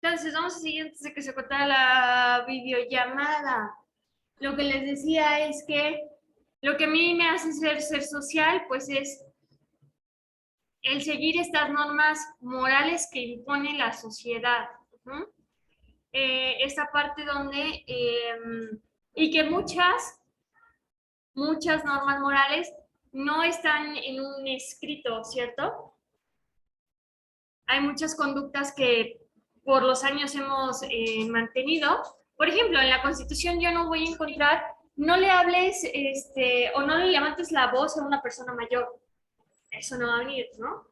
Entonces, vamos a seguir antes de que se cortara la videollamada. Lo que les decía es que lo que a mí me hace ser social, pues es el seguir estas normas morales que impone la sociedad. ¿Uh? Esta parte donde, y que muchas normas morales no están en un escrito, ¿cierto? Hay muchas conductas que por los años hemos mantenido. Por ejemplo, en la Constitución yo no voy a encontrar, no le hables o no le levantes la voz a una persona mayor. Eso no va a venir, ¿no?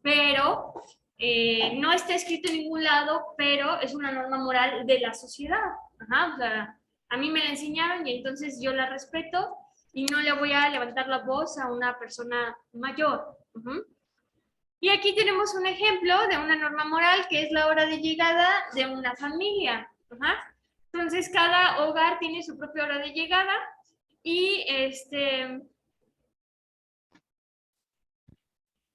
Pero no está escrito en ningún lado, pero es una norma moral de la sociedad. Ajá, o sea, a mí me la enseñaron y entonces yo la respeto y no le voy a levantar la voz a una persona mayor. Y aquí tenemos un ejemplo de una norma moral que es la hora de llegada de una familia. Ajá. Entonces, cada hogar tiene su propia hora de llegada y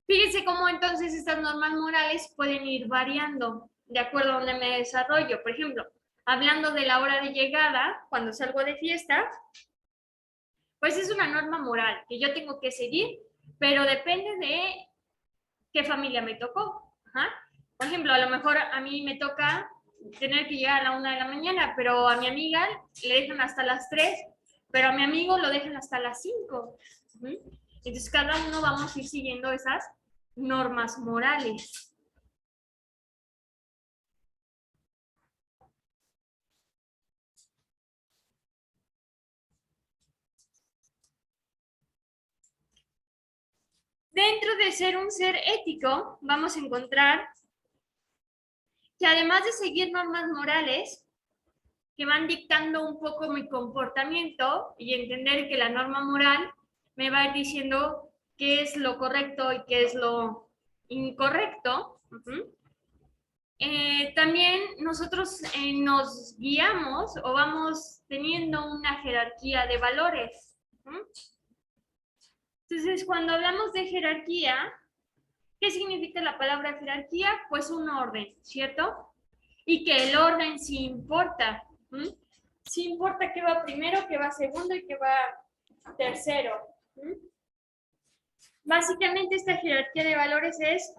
fíjense cómo entonces estas normas morales pueden ir variando de acuerdo a donde me desarrollo. Por ejemplo, hablando de la hora de llegada, cuando salgo de fiesta, pues es una norma moral que yo tengo que seguir, pero depende de qué familia me tocó. Ajá. Por ejemplo, a lo mejor a mí me toca tener que llegar a la 1 de la mañana, pero a mi amiga le dejan hasta las 3, pero a mi amigo lo dejan hasta las 5. Entonces, cada uno vamos a ir siguiendo esas normas morales. Dentro de ser un ser ético, vamos a encontrar que además de seguir normas morales que van dictando un poco mi comportamiento y entender que la norma moral me va a ir diciendo qué es lo correcto y qué es lo incorrecto. También nosotros nos guiamos o vamos teniendo una jerarquía de valores. Entonces, cuando hablamos de jerarquía, ¿qué significa la palabra jerarquía? Pues un orden, ¿cierto? Y que el orden sí importa. Sí importa qué va primero, qué va segundo y qué va tercero. Básicamente esta jerarquía de valores es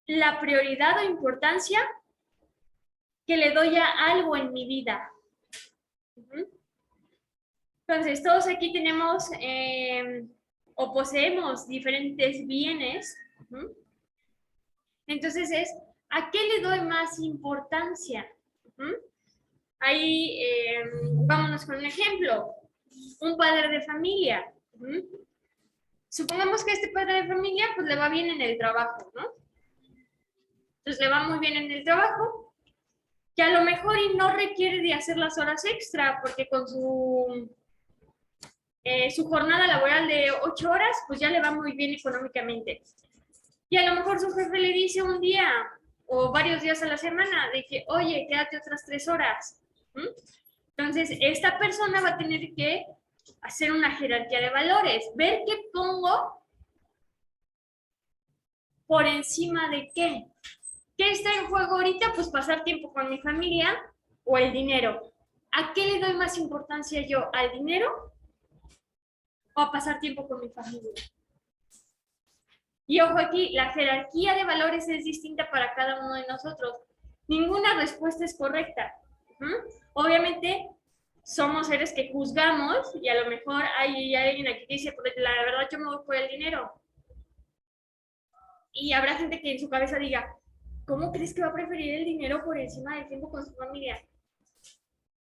la prioridad o importancia que le doy a algo en mi vida. Entonces, todos aquí tenemos o poseemos diferentes bienes. Entonces es, ¿a qué le doy más importancia? Ahí, vámonos con un ejemplo. Un padre de familia. Supongamos que este padre de familia pues le va bien en el trabajo, ¿no? Entonces le va muy bien en el trabajo, que a lo mejor y no requiere de hacer las horas extra, porque con su jornada laboral de 8 horas, pues ya le va muy bien económicamente. Y a lo mejor su jefe le dice un día o varios días a la semana de que, oye, quédate otras 3 horas. Entonces, esta persona va a tener que hacer una jerarquía de valores, ver qué pongo por encima de qué. ¿Qué está en juego ahorita? Pues pasar tiempo con mi familia o el dinero. ¿A qué le doy más importancia yo? ¿Al dinero o a pasar tiempo con mi familia? Y ojo aquí, la jerarquía de valores es distinta para cada uno de nosotros. Ninguna respuesta es correcta. Obviamente, somos seres que juzgamos y a lo mejor hay alguien aquí que dice, pues, la verdad yo me voy por el dinero. Y habrá gente que en su cabeza diga, ¿cómo crees que va a preferir el dinero por encima del tiempo con su familia?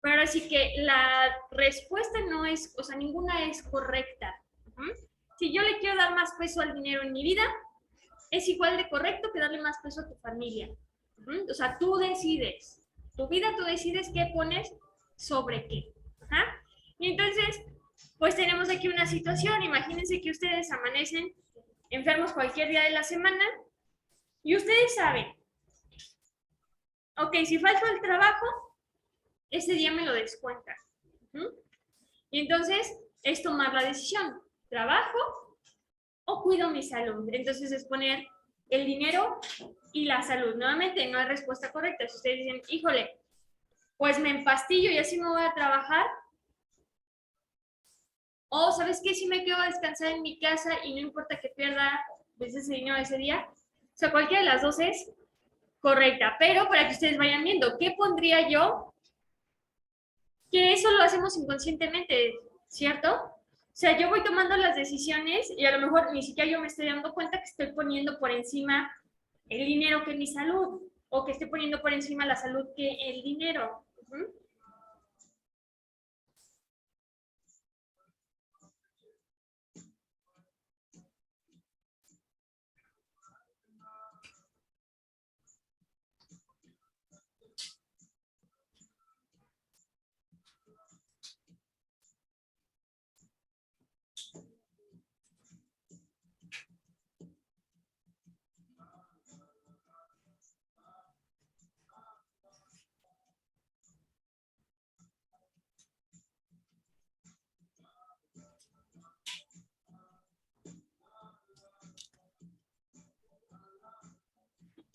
Pero así que la respuesta no es, o sea, ninguna es correcta. Si yo le quiero dar más peso al dinero en mi vida, es igual de correcto que darle más peso a tu familia. O sea, tú decides. Tu vida, tú decides qué pones sobre qué. Y entonces, pues tenemos aquí una situación. Imagínense que ustedes amanecen enfermos cualquier día de la semana y ustedes saben, ok, si falto al trabajo, ese día me lo descuentan. Y entonces es tomar la decisión, ¿trabajo o cuido mi salud? Entonces es poner el dinero y la salud. Nuevamente, no hay respuesta correcta. Si ustedes dicen, híjole, pues me empastillo y así me voy a trabajar, o ¿sabes qué? Si me quedo a descansar en mi casa y no importa que pierda pues, ese dinero ese día. O sea, cualquiera de las dos es correcta. Pero para que ustedes vayan viendo, ¿qué pondría yo? Que eso lo hacemos inconscientemente, ¿cierto? O sea, yo voy tomando las decisiones y a lo mejor ni siquiera yo me estoy dando cuenta que estoy poniendo por encima el dinero que mi salud, o que estoy poniendo por encima la salud que el dinero.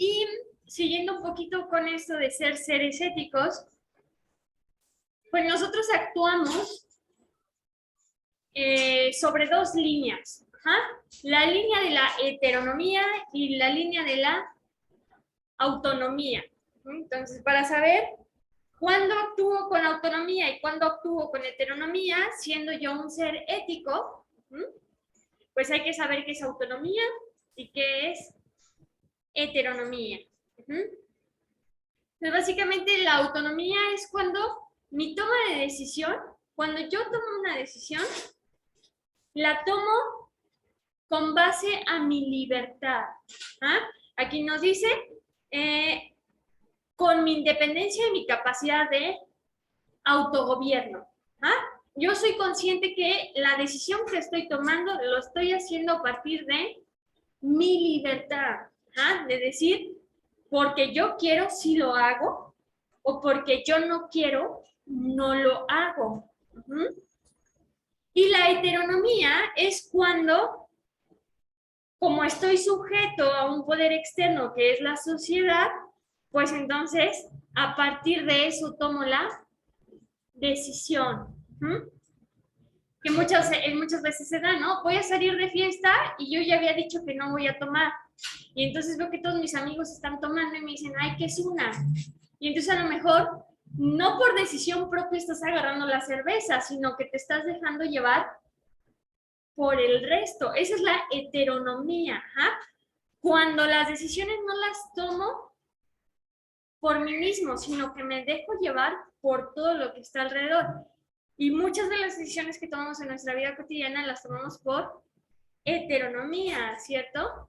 Y siguiendo un poquito con esto de ser seres éticos, pues nosotros actuamos sobre dos líneas. Ajá. La línea de la heteronomía y la línea de la autonomía. Entonces, para saber cuándo actúo con autonomía y cuándo actúo con heteronomía, siendo yo un ser ético, pues hay que saber qué es autonomía y qué es heteronomía. Entonces, básicamente la autonomía es cuando mi toma de decisión, cuando yo tomo una decisión, la tomo con base a mi libertad. ¿Ah? Aquí nos dice, eh, con mi independencia y mi capacidad de autogobierno. ¿Ah? Yo soy consciente que la decisión que estoy tomando lo estoy haciendo a partir de mi libertad. ¿Ah? De decir, porque yo quiero, sí lo hago, o porque yo no quiero, no lo hago. Y la heteronomía es cuando, como estoy sujeto a un poder externo que es la sociedad, pues entonces a partir de eso tomo la decisión. Que muchas veces se da, ¿no? Voy a salir de fiesta y yo ya había dicho que no voy a tomar. Y entonces veo que todos mis amigos están tomando y me dicen, ay, ¿qué es una? Y entonces a lo mejor no por decisión propia estás agarrando la cerveza, sino que te estás dejando llevar por el resto. Esa es la heteronomía. ¿Ja? Cuando las decisiones no las tomo por mí mismo, sino que me dejo llevar por todo lo que está alrededor. Y muchas de las decisiones que tomamos en nuestra vida cotidiana las tomamos por heteronomía, ¿cierto?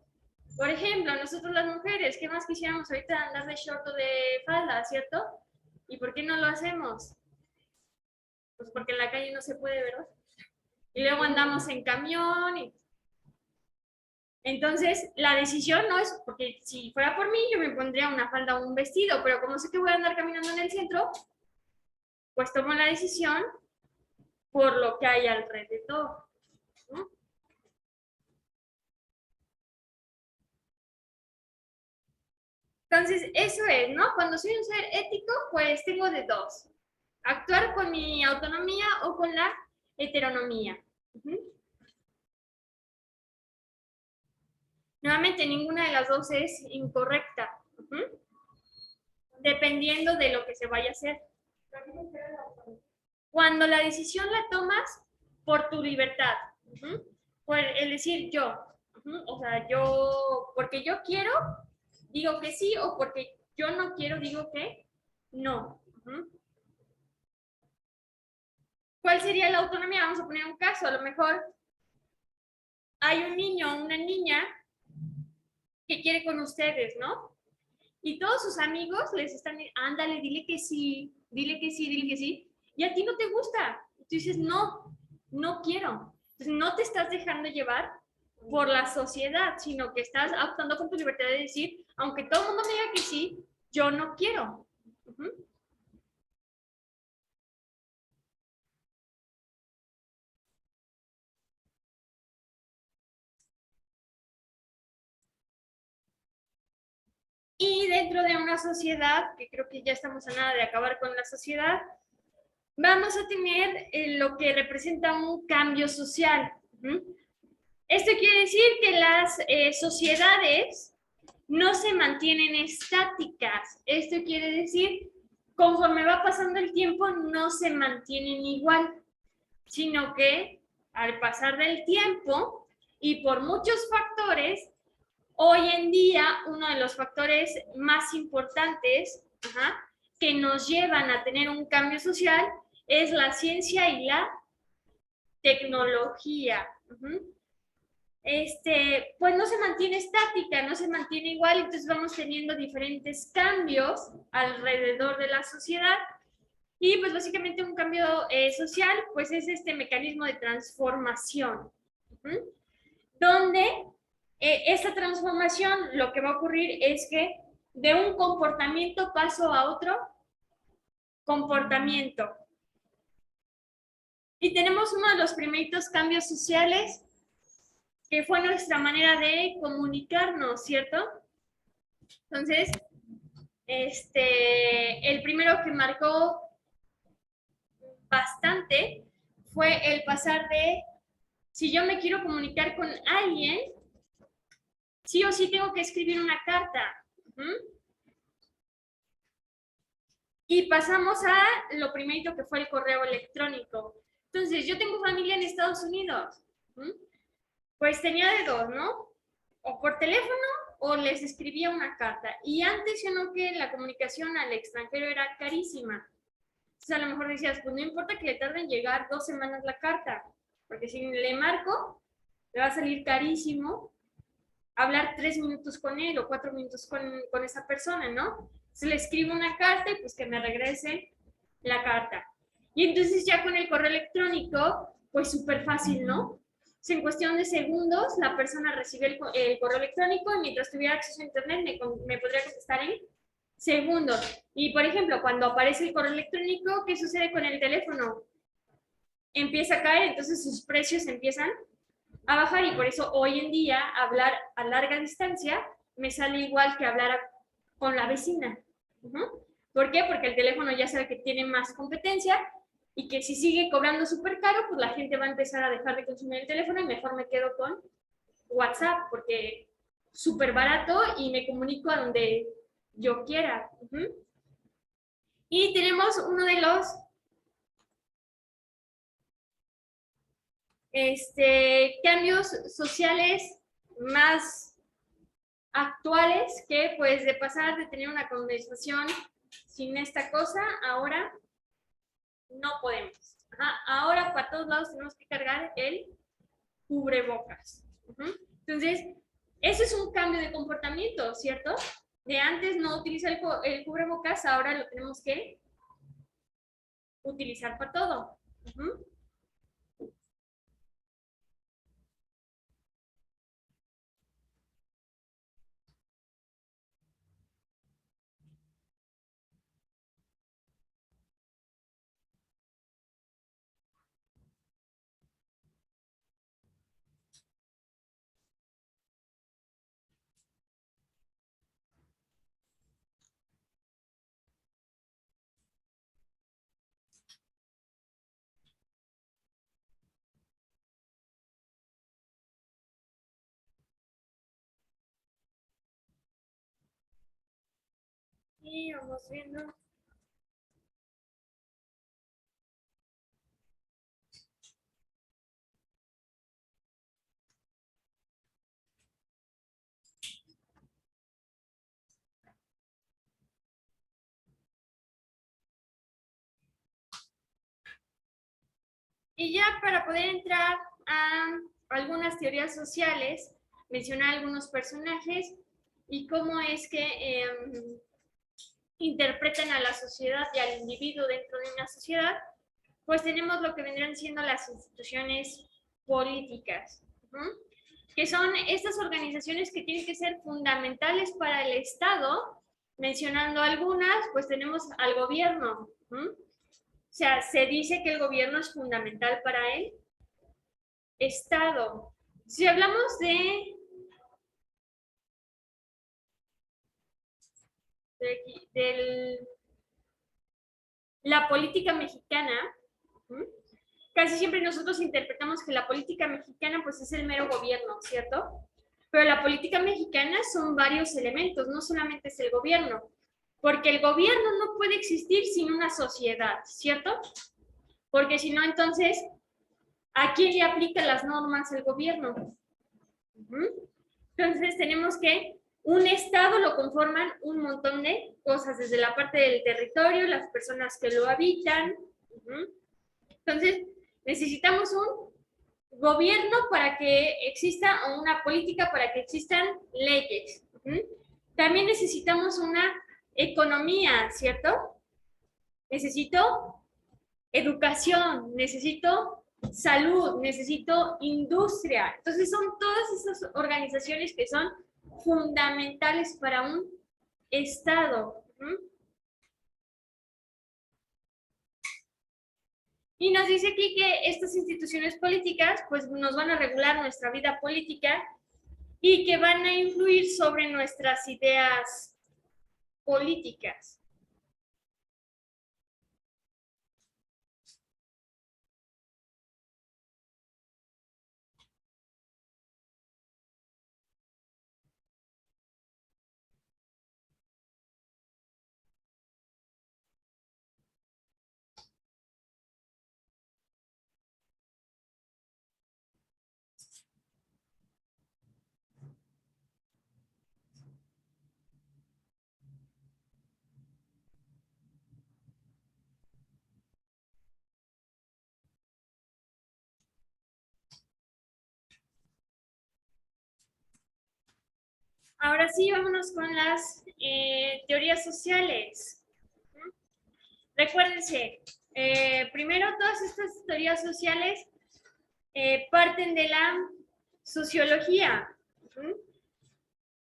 Por ejemplo, nosotros las mujeres, ¿qué más quisiéramos ahorita andar de short o de falda, ¿cierto? ¿Y por qué no lo hacemos? Pues porque en la calle no se puede, ¿verdad? Y luego andamos en camión y entonces, la decisión no es, porque si fuera por mí, yo me pondría una falda o un vestido, pero como sé que voy a andar caminando en el centro, pues tomo la decisión por lo que hay alrededor. ¿No? Entonces, eso es, ¿no? Cuando soy un ser ético, pues tengo de dos. Actuar con mi autonomía o con la heteronomía. Nuevamente, ninguna de las dos es incorrecta. Dependiendo de lo que se vaya a hacer. Cuando la decisión la tomas por tu libertad, por el decir yo, o sea, yo, porque yo quiero, digo que sí, o porque yo no quiero, digo que no. ¿Cuál sería la autonomía? Vamos a poner un caso, a lo mejor hay un niño o una niña que quiere con ustedes, ¿no? Y todos sus amigos les están, ándale, dile que sí, dile que sí, dile que sí, y a ti no te gusta. Tú dices, no, no quiero. Entonces, no te estás dejando llevar por la sociedad, sino que estás optando con tu libertad de decir, aunque todo el mundo me diga que sí, yo no quiero. Y dentro de una sociedad, que creo que ya estamos a nada de acabar con la sociedad, vamos a tener lo que representa un cambio social. Esto quiere decir que las sociedades no se mantienen estáticas. Esto quiere decir, conforme va pasando el tiempo, no se mantienen igual, sino que al pasar del tiempo y por muchos factores, hoy en día uno de los factores más importantes que nos llevan a tener un cambio social es la ciencia y la tecnología. Pues no se mantiene estática, no se mantiene igual, entonces vamos teniendo diferentes cambios alrededor de la sociedad y pues básicamente un cambio social pues es este mecanismo de transformación, donde esta transformación lo que va a ocurrir es que de un comportamiento paso a otro comportamiento. Y tenemos uno de los primeritos cambios sociales que fue nuestra manera de comunicarnos, ¿cierto? Entonces, el primero que marcó bastante fue el pasar de, si yo me quiero comunicar con alguien, sí o sí tengo que escribir una carta. Y pasamos a lo primerito que fue el correo electrónico. Entonces, yo tengo familia en Estados Unidos. Pues tenía de dos, ¿no? O por teléfono o les escribía una carta. Y antes yo no que la comunicación al extranjero era carísima. Entonces a lo mejor decías, pues no importa que le tarden en llegar 2 semanas la carta, porque si le marco, le va a salir carísimo hablar 3 minutos con él o 4 minutos con esa persona, ¿no? Entonces le escribo una carta y pues que me regrese la carta. Y entonces ya con el correo electrónico, pues súper fácil, ¿no? En cuestión de segundos, la persona recibe el correo electrónico y mientras tuviera acceso a internet me podría contestar en segundos. Y, por ejemplo, cuando aparece el correo electrónico, ¿qué sucede con el teléfono? Empieza a caer, entonces sus precios empiezan a bajar y por eso hoy en día hablar a larga distancia me sale igual que hablar con la vecina. ¿Por qué? Porque el teléfono ya sabe que tiene más competencia y que si sigue cobrando súper caro, pues la gente va a empezar a dejar de consumir el teléfono y mejor me quedo con WhatsApp porque súper barato y me comunico a donde yo quiera. Y tenemos uno de los cambios sociales más actuales que pues de pasar de tener una conversación sin esta cosa, ahora no podemos. Ahora para todos lados tenemos que cargar el cubrebocas. Entonces, eso es un cambio de comportamiento, ¿cierto? De antes no utilizar el cubrebocas, ahora lo tenemos que utilizar para todo. Y vamos viendo. Y ya para poder entrar a algunas teorías sociales, mencionar algunos personajes y cómo es que interpretan a la sociedad y al individuo dentro de una sociedad, pues tenemos lo que vendrán siendo las instituciones políticas, que son estas organizaciones que tienen que ser fundamentales para el Estado. Mencionando algunas, pues tenemos al gobierno. O sea, se dice que el gobierno es fundamental para el Estado. Si hablamos de la política mexicana. ¿Mm? Casi siempre nosotros interpretamos que la política mexicana pues es el mero gobierno, ¿cierto? Pero la política mexicana son varios elementos, no solamente es el gobierno, porque el gobierno no puede existir sin una sociedad, ¿cierto? Porque si no, entonces, ¿a quién le aplica las normas el gobierno? Entonces tenemos que un estado lo conforman un montón de cosas, desde la parte del territorio, las personas que lo habitan. Entonces necesitamos un gobierno para que exista, o una política para que existan leyes. También necesitamos una economía, ¿cierto? Necesito educación, necesito salud, necesito industria. Entonces son todas esas organizaciones que son fundamentales para un Estado. Y nos dice aquí que estas instituciones políticas pues nos van a regular nuestra vida política y que van a influir sobre nuestras ideas políticas. Ahora sí, vámonos con las teorías sociales. Recuérdense, primero todas estas teorías sociales parten de la sociología.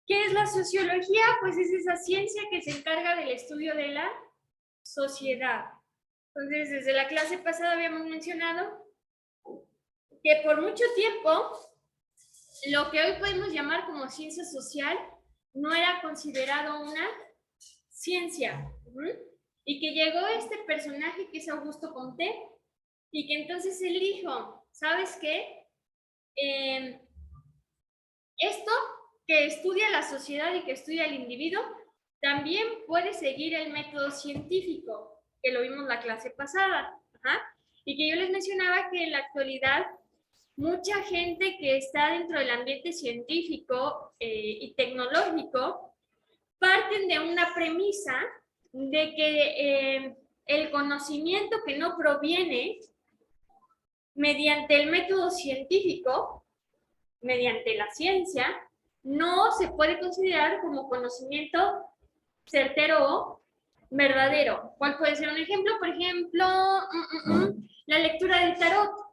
¿Qué es la sociología? Pues es esa ciencia que se encarga del estudio de la sociedad. Entonces, desde la clase pasada habíamos mencionado que por mucho tiempo lo que hoy podemos llamar como ciencia social no era considerado una ciencia. Y que llegó este personaje que es Augusto Comte y que entonces él dijo, ¿sabes qué? Esto que estudia la sociedad y que estudia el individuo también puede seguir el método científico, que lo vimos la clase pasada. Y que yo les mencionaba que en la actualidad mucha gente que está dentro del ambiente científico y tecnológico parten de una premisa de que el conocimiento que no proviene mediante el método científico, mediante la ciencia, no se puede considerar como conocimiento certero o verdadero. ¿Cuál puede ser un ejemplo? Por ejemplo, la lectura del tarot.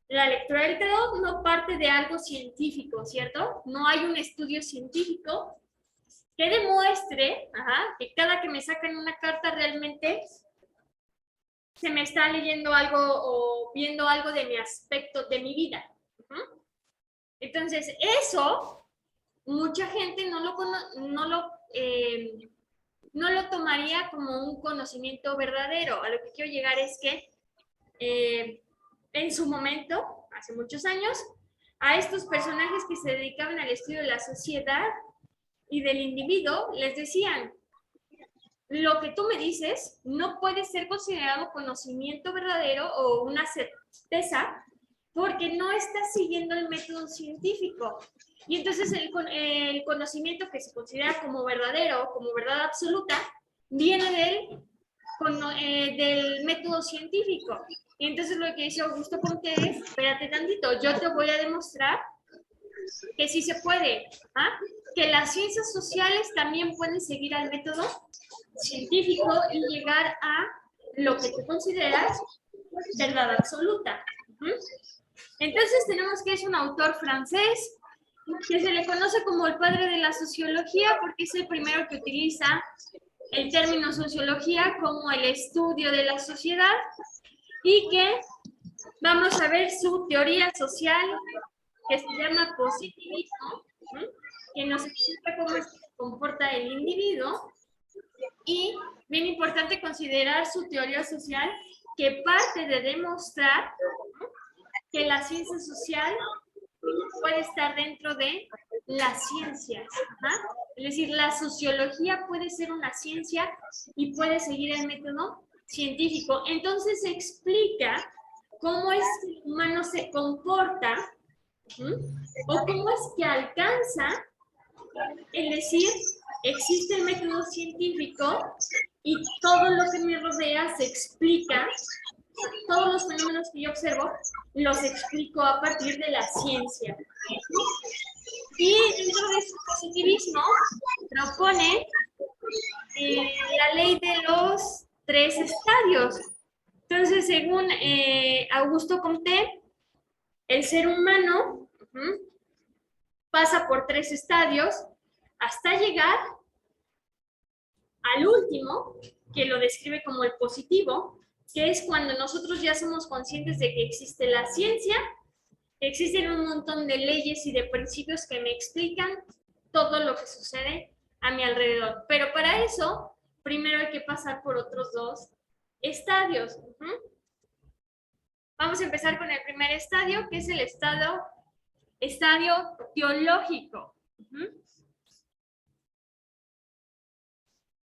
La lectura del tarot no parte de algo científico, ¿cierto? No hay un estudio científico que demuestre que cada que me sacan una carta realmente se me está leyendo algo o viendo algo de mi aspecto, de mi vida. Entonces, eso, mucha gente no lo tomaría como un conocimiento verdadero. A lo que quiero llegar es que en su momento, hace muchos años, a estos personajes que se dedicaban al estudio de la sociedad y del individuo, les decían, lo que tú me dices no puede ser considerado conocimiento verdadero o una certeza porque no estás siguiendo el método científico. Y entonces el conocimiento que se considera como verdadero, como verdad absoluta, viene del método científico. Y entonces lo que dice Augusto Comte es, espérate tantito, yo te voy a demostrar que sí se puede, que las ciencias sociales también pueden seguir al método científico y llegar a lo que tú consideras verdad absoluta. Entonces tenemos que es un autor francés que se le conoce como el padre de la sociología porque es el primero que utiliza el término sociología como el estudio de la sociedad y que vamos a ver su teoría social que se llama positivismo, que nos explica cómo se comporta el individuo Y bien importante considerar su teoría social, que parte de demostrar que la ciencia social puede estar dentro de las ciencias. ¿Ah? Es decir, la sociología puede ser una ciencia y puede seguir el método científico. Entonces se explica cómo el ser humano se comporta, o cómo es que alcanza, es decir, existe el método científico y todo lo que me rodea se explica, todos los fenómenos que yo observo los explico a partir de la ciencia. Y dentro de su positivismo propone la ley de los 3 estadios. Entonces, según Augusto Comte, el ser humano pasa por 3 estadios hasta llegar al último, que lo describe como el positivo, que es cuando nosotros ya somos conscientes de que existe la ciencia, existen un montón de leyes y de principios que me explican todo lo que sucede a mi alrededor. Pero para eso, primero hay que pasar por otros 2 estadios. Vamos a empezar con el primer estadio, que es el estadio teológico.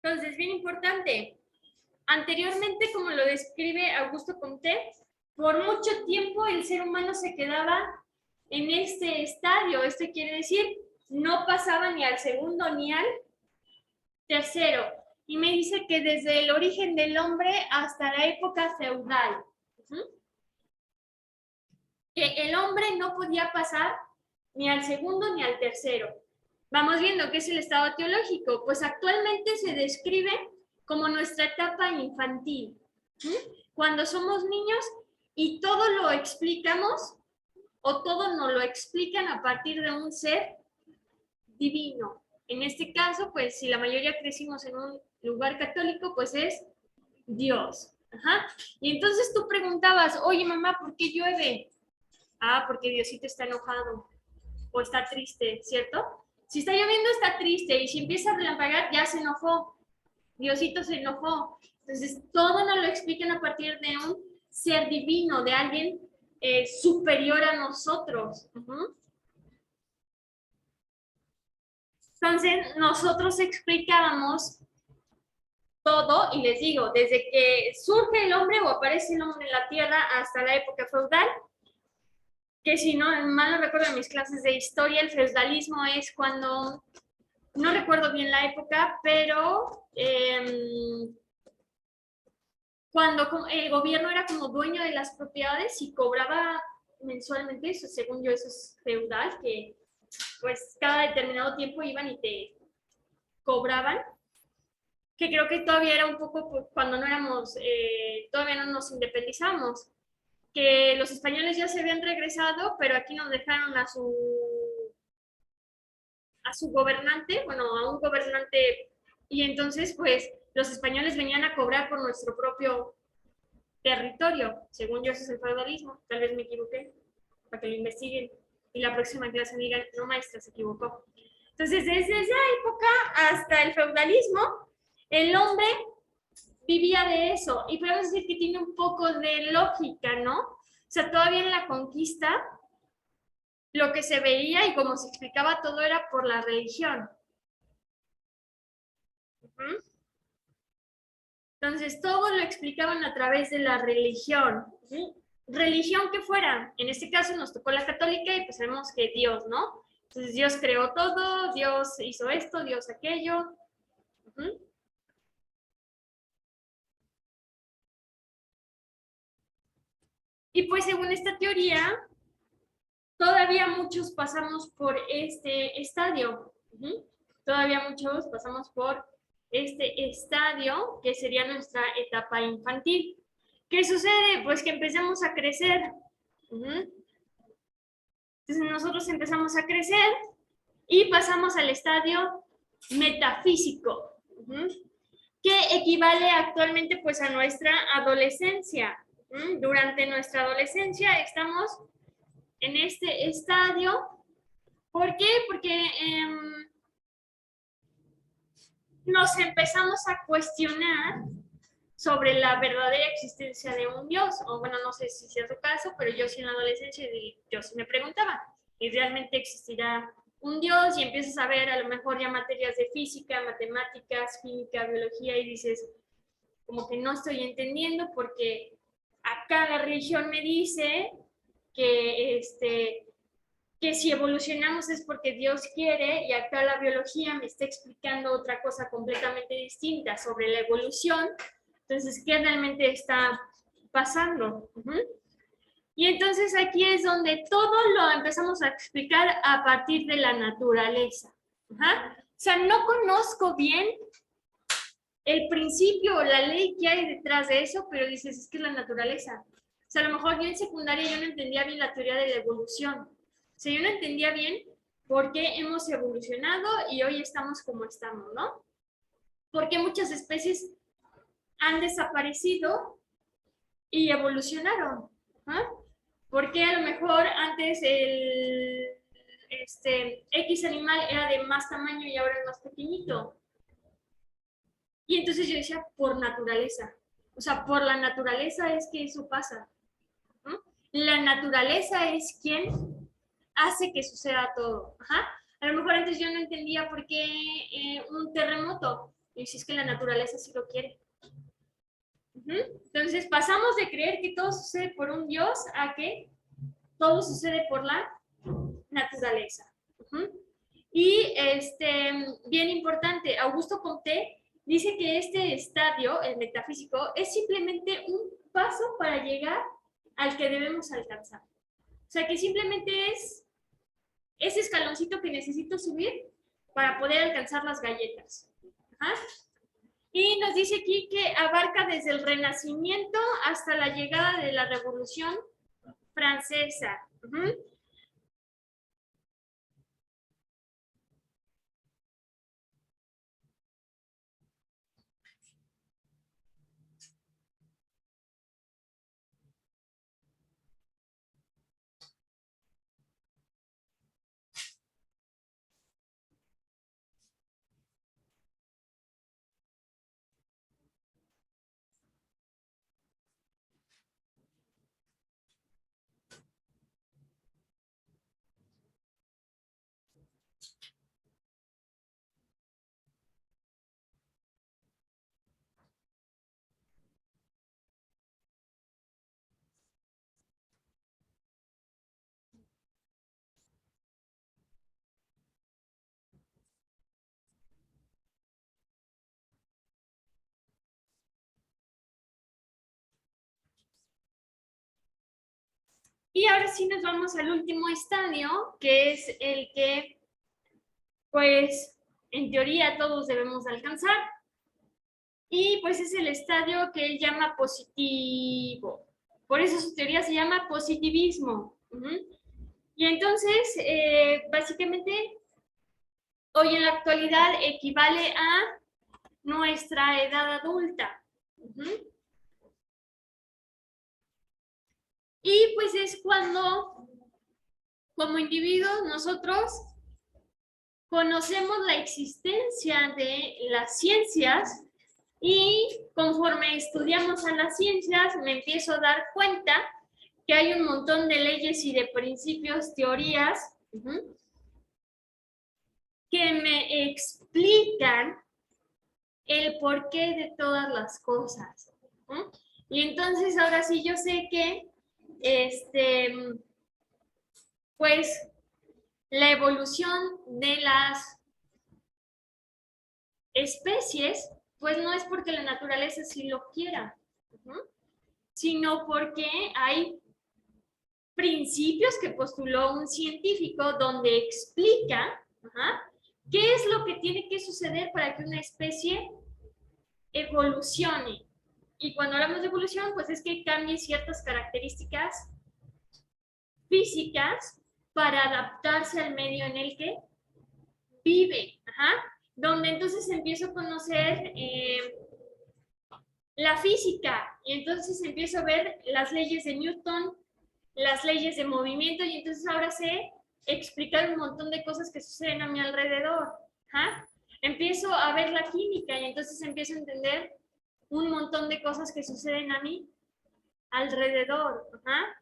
Entonces, bien importante. Anteriormente, como lo describe Augusto Comte, por mucho tiempo el ser humano se quedaba en este estadio. Esto quiere decir, no pasaba ni al segundo ni al tercero. Y me dice que desde el origen del hombre hasta la época feudal, que el hombre no podía pasar ni al segundo ni al tercero. Vamos viendo qué es el estado teológico. Pues actualmente se describe como nuestra etapa infantil, cuando somos niños y todo lo explicamos o todo nos lo explican a partir de un ser divino. En este caso, pues si la mayoría crecimos en un lugar católico, pues es Dios. Ajá. Y entonces tú preguntabas, oye mamá, ¿por qué llueve? Ah, porque Diosito está enojado o está triste, ¿cierto? Si está lloviendo está triste y si empieza a relampaguear ya se enojó. Diosito se enojó. Entonces todo nos lo explican a partir de un ser divino, de alguien superior a nosotros. Entonces nosotros explicábamos todo, y les digo, desde que surge el hombre o aparece el hombre en la tierra hasta la época feudal, que si no mal no recuerdo en mis clases de historia, el feudalismo es cuando, no recuerdo bien la época, pero cuando el gobierno era como dueño de las propiedades y cobraba mensualmente, eso, según yo eso es feudal, que pues cada determinado tiempo iban y te cobraban, que creo que todavía era un poco pues, cuando no éramos, todavía no nos independizamos, que los españoles ya se habían regresado, pero aquí nos dejaron a su gobernante, bueno, a un gobernante, y entonces pues los españoles venían a cobrar por nuestro propio territorio. Según yo, eso es el feudalismo. Tal vez me equivoqué, para que lo investiguen y la próxima clase me digan, no maestra, se equivocó. Entonces, desde esa época hasta el feudalismo, el hombre vivía de eso. Y podemos decir que tiene un poco de lógica, ¿no? O sea, todavía en la conquista, lo que se veía y como se explicaba todo era por la religión. Entonces, todo lo explicaban a través de la religión. Religión que fuera. En este caso nos tocó la católica y pues sabemos que Dios, ¿no? Entonces, Dios creó todo, Dios hizo esto, Dios aquello. Y pues según esta teoría, todavía muchos pasamos por este estadio. Todavía muchos pasamos por este estadio que sería nuestra etapa infantil. ¿Qué sucede? Pues que empezamos a crecer. Entonces nosotros empezamos a crecer y pasamos al estadio metafísico, que equivale actualmente pues a nuestra adolescencia. Durante nuestra adolescencia estamos en este estadio. ¿Por qué? Porque nos empezamos a cuestionar sobre la verdadera existencia de un Dios, o bueno, no sé si sea su caso, pero yo sí en la adolescencia, yo sí me preguntaba, ¿y realmente existirá un Dios? Y empiezas a ver a lo mejor ya materias de física, matemáticas, química, biología, y dices, como que no estoy entendiendo porque acá la religión me dice que si evolucionamos es porque Dios quiere, y acá la biología me está explicando otra cosa completamente distinta sobre la evolución. Entonces, ¿qué realmente está pasando? Y entonces aquí es donde todo lo empezamos a explicar a partir de la naturaleza. Ajá. O sea, no conozco bien el principio o la ley que hay detrás de eso, pero dices, es que es la naturaleza. O sea, a lo mejor yo en secundaria yo no entendía bien la teoría de la evolución. O sea, yo no entendía bien por qué hemos evolucionado y hoy estamos como estamos, ¿no? Porque muchas especies han desaparecido y evolucionaron. ¿Ah? Porque a lo mejor antes X animal era de más tamaño y ahora es más pequeñito. Y entonces yo decía, por naturaleza. O sea, por la naturaleza es que eso pasa. ¿No? La naturaleza es quien hace que suceda todo. Ajá. A lo mejor antes yo no entendía por qué un terremoto. Y si es que la naturaleza sí lo quiere. Entonces pasamos de creer que todo sucede por un Dios a que todo sucede por la naturaleza. Y bien importante, Augusto Comte dice que este estadio, el metafísico, es simplemente un paso para llegar al que debemos alcanzar. O sea, que simplemente es ese escaloncito que necesito subir para poder alcanzar las galletas. Ajá. Y nos dice aquí que abarca desde el Renacimiento hasta la llegada de la Revolución Francesa. Y ahora sí nos vamos al último estadio, que es el que, pues, en teoría todos debemos alcanzar. Y pues es el estadio que él llama positivo. Por eso su teoría se llama positivismo. Y entonces, básicamente, hoy en la actualidad equivale a nuestra edad adulta. Y pues es cuando, como individuos, nosotros conocemos la existencia de las ciencias y conforme estudiamos a las ciencias me empiezo a dar cuenta que hay un montón de leyes y de principios, teorías, que me explican el porqué de todas las cosas. Y entonces ahora sí yo sé que, pues, la evolución de las especies, pues no es porque la naturaleza sí lo quiera, sino porque hay principios que postuló un científico donde explica qué es lo que tiene que suceder para que una especie evolucione. Y cuando hablamos de evolución, pues es que cambie ciertas características físicas para adaptarse al medio en el que vive. Donde entonces empiezo a conocer la física y entonces empiezo a ver las leyes de Newton, las leyes de movimiento, y entonces ahora sé explicar un montón de cosas que suceden a mi alrededor. empiezo a ver la química y entonces empiezo a entender un montón de cosas que suceden a mí alrededor. Ajá.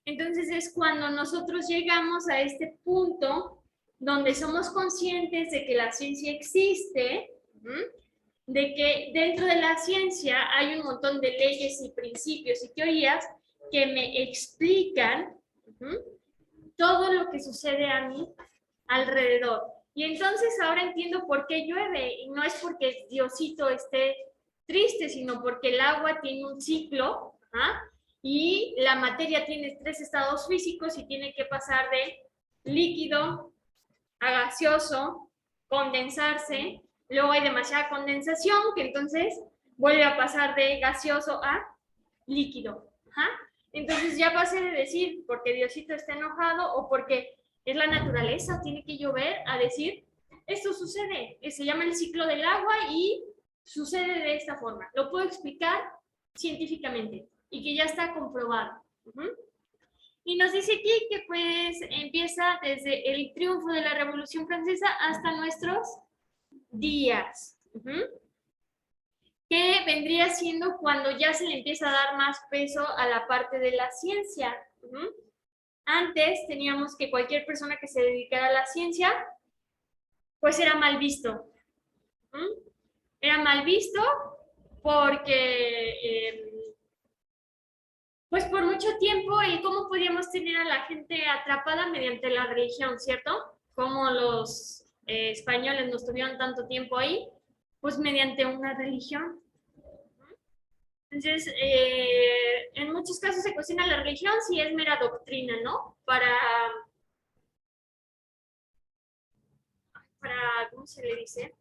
Entonces es cuando nosotros llegamos a este punto donde somos conscientes de que la ciencia existe, de que dentro de la ciencia hay un montón de leyes y principios y teorías que me explican todo lo que sucede a mí alrededor. Y entonces ahora entiendo por qué llueve, y no es porque Diosito esté triste, sino porque el agua tiene un ciclo, y la materia tiene 3 estados físicos y tiene que pasar de líquido a gaseoso, condensarse, luego hay demasiada condensación, que entonces vuelve a pasar de gaseoso a líquido. Entonces ya pasé de decir porque Diosito está enojado o porque es la naturaleza, tiene que llover, a decir, esto sucede, se llama el ciclo del agua y sucede de esta forma. Lo puedo explicar científicamente y que ya está comprobado. Y nos dice aquí que pues empieza desde el triunfo de la Revolución Francesa hasta nuestros días. Que vendría siendo cuando ya se le empieza a dar más peso a la parte de la ciencia. Antes teníamos que cualquier persona que se dedicara a la ciencia, pues era mal visto. Era mal visto porque, pues por mucho tiempo, ¿y cómo podíamos tener a la gente atrapada mediante la religión, cierto? Como los españoles nos tuvieron tanto tiempo ahí, pues mediante una religión. Entonces, en muchos casos se cuestiona la religión si es mera doctrina, ¿no? ¿Cómo se le dice?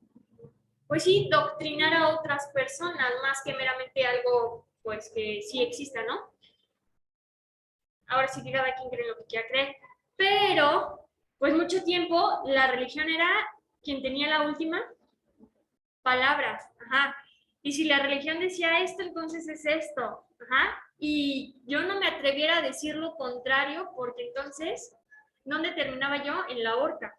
Pues sí, doctrinar a otras personas, más que meramente algo, pues, que sí exista, ¿no? Ahora sí que cada quien cree lo que quiera creer. Pero, pues mucho tiempo, la religión era quien tenía la última palabra. Y si la religión decía esto, entonces es esto. Y yo no me atreviera a decir lo contrario, porque entonces, ¿dónde terminaba yo? En la horca.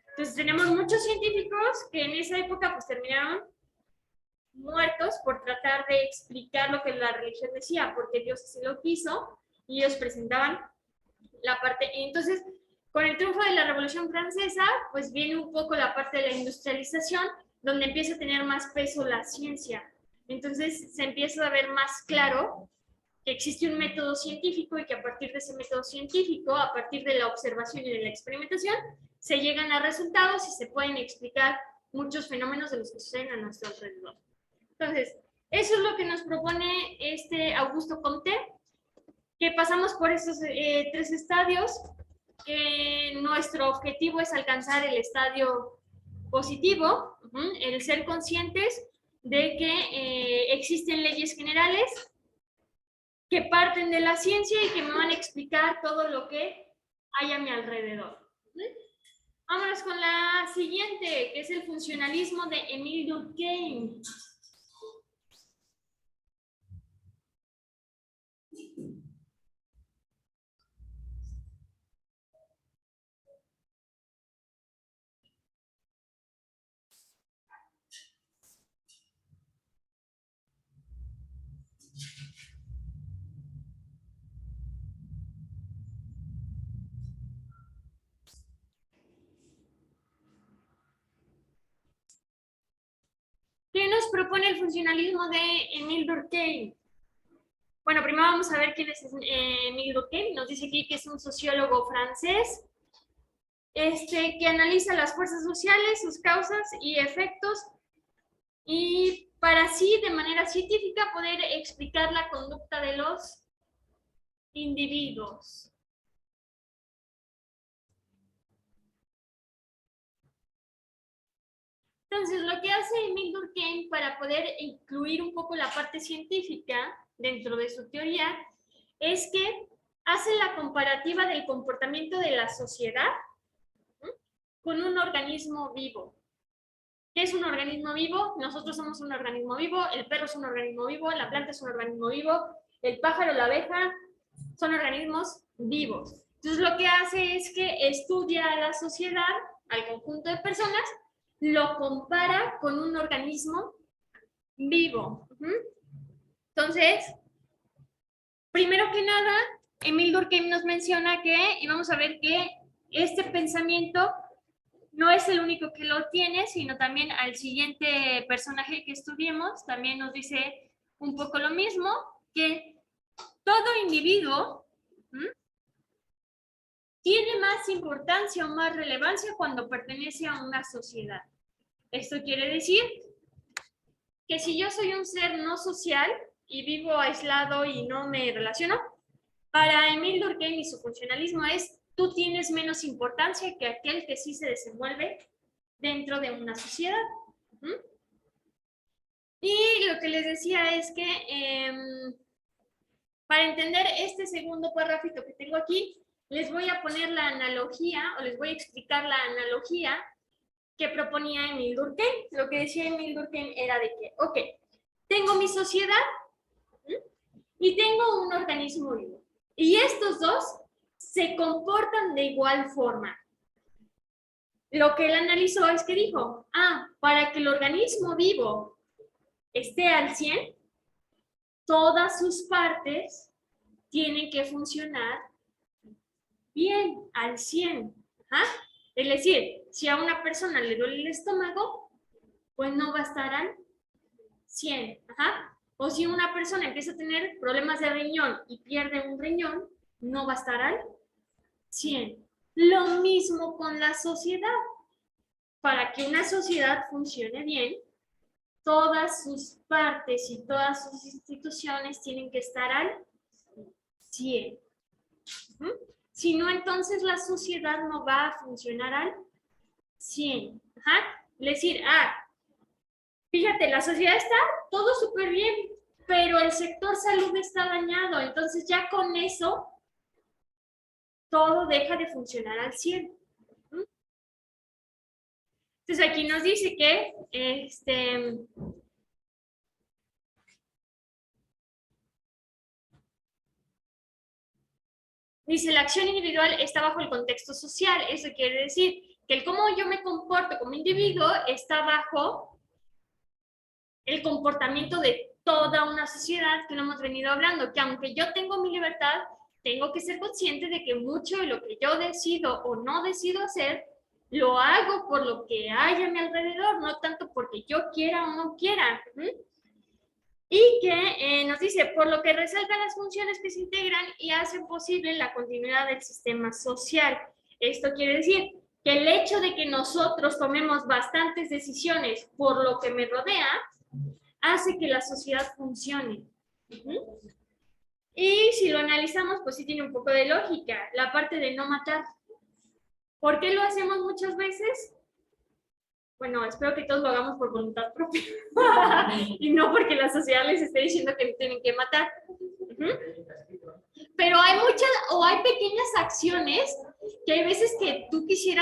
Entonces tenemos muchos científicos que en esa época pues terminaron muertos por tratar de explicar lo que la religión decía, porque Dios así lo quiso, y ellos presentaban la parte. Entonces, con el triunfo de la Revolución Francesa, pues viene un poco la parte de la industrialización, donde empieza a tener más peso la ciencia. Entonces se empieza a ver más claro que existe un método científico y que a partir de ese método científico, a partir de la observación y de la experimentación, se llegan a resultados y se pueden explicar muchos fenómenos de los que suceden a nuestro alrededor. Entonces, eso es lo que nos propone Augusto Comte, que pasamos por estos 3 estadios, que nuestro objetivo es alcanzar el estadio positivo, el ser conscientes de que existen leyes generales que parten de la ciencia y que me van a explicar todo lo que hay a mi alrededor. Vámonos con la siguiente, que es el funcionalismo de Émile Durkheim. ¿Qué nos propone el funcionalismo de Émile Durkheim? Bueno, primero vamos a ver quién es Émile Durkheim. Nos dice aquí que es un sociólogo francés que analiza las fuerzas sociales, sus causas y efectos, y para así, de manera científica, poder explicar la conducta de los individuos. Entonces, lo que hace Émile Durkheim para poder incluir un poco la parte científica dentro de su teoría es que hace la comparativa del comportamiento de la sociedad con un organismo vivo. ¿Qué es un organismo vivo? Nosotros somos un organismo vivo, el perro es un organismo vivo, la planta es un organismo vivo, el pájaro, la abeja, son organismos vivos. Entonces, lo que hace es que estudia a la sociedad al conjunto de personas, lo compara con un organismo vivo. Entonces, primero que nada, Emil Durkheim nos menciona que, y vamos a ver que este pensamiento no es el único que lo tiene, sino también al siguiente personaje que estudiemos, también nos dice un poco lo mismo, que todo individuo tiene más importancia o más relevancia cuando pertenece a una sociedad. Esto quiere decir que si yo soy un ser no social y vivo aislado y no me relaciono, para Emil Durkheim y su funcionalismo es tú tienes menos importancia que aquel que sí se desenvuelve dentro de una sociedad. Y lo que les decía es que para entender este segundo párrafito que tengo aquí, les voy a poner la analogía o les voy a explicar la analogía que proponía Emil Durkheim. Lo que decía Emil Durkheim era de que, ok, tengo mi sociedad y tengo un organismo vivo. Y estos dos se comportan de igual forma. Lo que él analizó es que dijo, para que el organismo vivo esté al 100, todas sus partes tienen que funcionar bien, al 100. Es decir, si a una persona le duele el estómago, pues no va a estar al 100. O si una persona empieza a tener problemas de riñón y pierde un riñón, no va a estar al 100. Lo mismo con la sociedad. Para que una sociedad funcione bien, todas sus partes y todas sus instituciones tienen que estar al 100. Si no, entonces la sociedad no va a funcionar al 100. Es decir, fíjate, la sociedad está todo súper bien, pero el sector salud está dañado, entonces ya con eso todo deja de funcionar al 100. Entonces aquí nos dice que dice, la acción individual está bajo el contexto social. Eso quiere decir que el cómo yo me comporto como individuo está bajo el comportamiento de toda una sociedad, que lo hemos venido hablando, que aunque yo tengo mi libertad, tengo que ser consciente de que mucho de lo que yo decido o no decido hacer, lo hago por lo que hay a mi alrededor, no tanto porque yo quiera o no quiera. Y que nos dice, por lo que resaltan las funciones que se integran y hacen posible la continuidad del sistema social. Esto quiere decir que el hecho de que nosotros tomemos bastantes decisiones por lo que me rodea, hace que la sociedad funcione. Y si lo analizamos, pues sí tiene un poco de lógica, la parte de no matar. ¿Por qué lo hacemos muchas veces? Bueno, espero que todos lo hagamos por voluntad propia y no porque la sociedad les esté diciendo que tienen que matar. Pero hay muchas o hay pequeñas acciones que hay veces que tú quisieras